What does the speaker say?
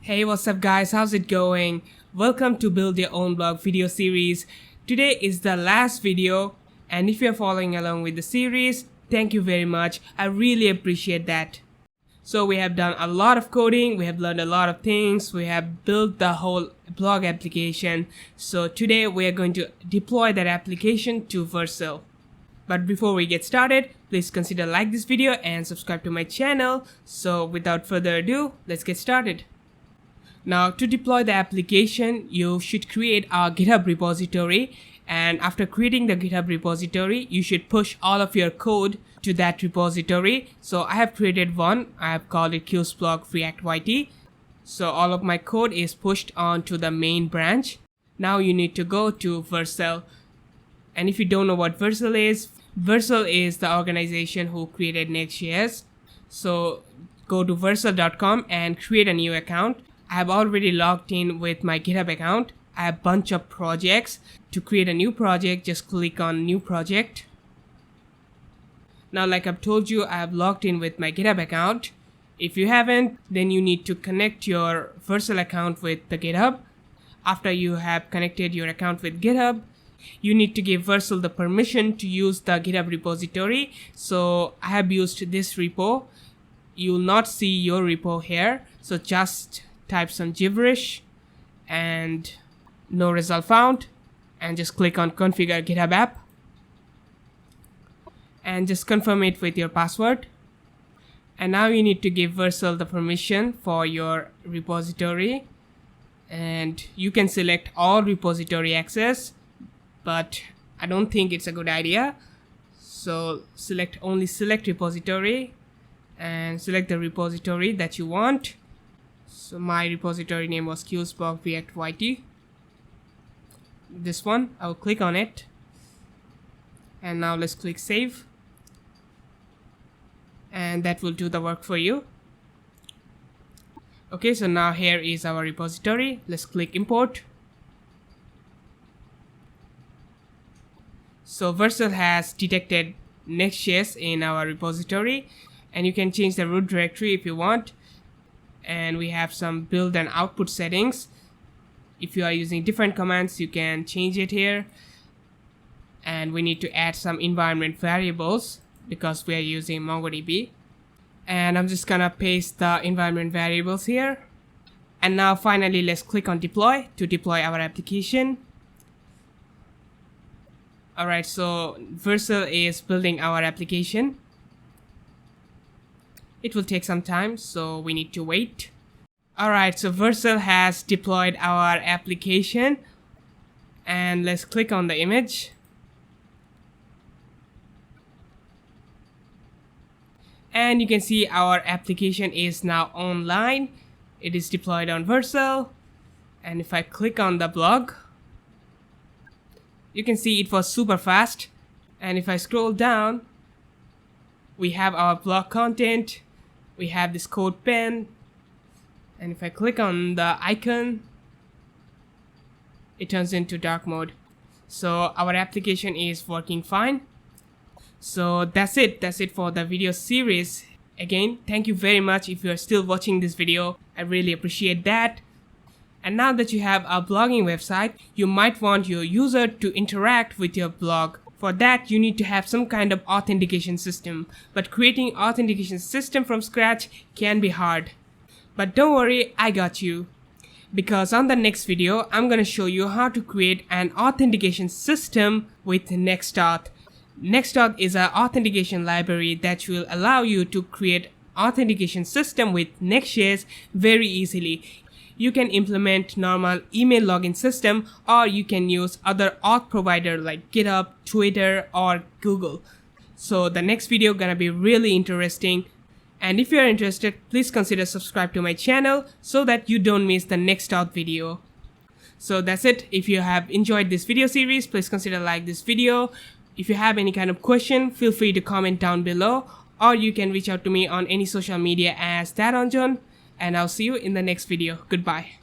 Hey, what's up guys, how's it going? Welcome to Build Your Own Blog video series. Today is the last video, and if you're following along with the series, thank you very much. I really appreciate that. So we have done a lot of coding, we have learned a lot of things, we have built the whole blog application. So today we are going to deploy that application to Vercel. But before we get started, please consider like this video and subscribe to my channel. So without further ado, let's get started. Now to deploy the application, you should create a GitHub repository, and after creating the GitHub repository, you should push all of your code to that repository. So I have created one, I have called it QSblog React YT. So all of my code is pushed onto the main branch. Now you need to go to Vercel. And if you don't know what Vercel is the organization who created Nextjs. So go to vercel.com and create a new account. I have already logged in with my GitHub account. I have a bunch of projects. To create a new project, just click on New Project. Now, like I've told you, I have logged in with my GitHub account. If you haven't, then you need to connect your Vercel account with the GitHub. After you have connected your account with GitHub, you need to give Vercel the permission to use the GitHub repository. So I have used this repo. You will not see your repo here. So just type some gibberish and no result found, and just click on configure GitHub app and just confirm it with your password. And now you need to give Vercel the permission for your repository, and you can select all repository access, but I don't think it's a good idea. So select repository and select the repository that you want. So my repository name was QSblog React YT. This one, I'll click on it. And now let's click save. And that will do the work for you. Okay, so now here is our repository. Let's click import. So Vercel has detected Nextjs in our repository, and you can change the root directory if you want. And we have some build and output settings. If you are using different commands, you can change it here. And we need to add some environment variables because we are using MongoDB. And I'm just gonna paste the environment variables here. And now finally, let's click on deploy to deploy our application. Alright, so Vercel is building our application. It will take some time, so we need to wait. Alright, so Vercel has deployed our application, and let's click on the image. And you can see our application is now online. It is deployed on Vercel. And if I click on the blog, you can see it was super fast. And if I scroll down, we have our blog content. We have this code pen, and if I click on the icon, it turns into dark mode. So our application is working fine. So that's it for the video series. Again, thank you very much if you are still watching this video. I really appreciate that. And now that you have a blogging website, you might want your user to interact with your blog. For that, you need to have some kind of authentication system, but creating authentication system from scratch can be hard. But don't worry, I got you. Because on the next video, I'm gonna show you how to create an authentication system with Nextauth. Nextauth is an authentication library that will allow you to create authentication system with Nextjs very easily. You can implement normal email login system, or you can use other auth provider like GitHub, Twitter, or Google. So the next video gonna be really interesting. And if you are interested, please consider subscribe to my channel so that you don't miss the Nextauth video. So that's it. If you have enjoyed this video series, please consider like this video. If you have any kind of question, feel free to comment down below, or you can reach out to me on any social media as thatonjon. And I'll see you in the next video. Goodbye.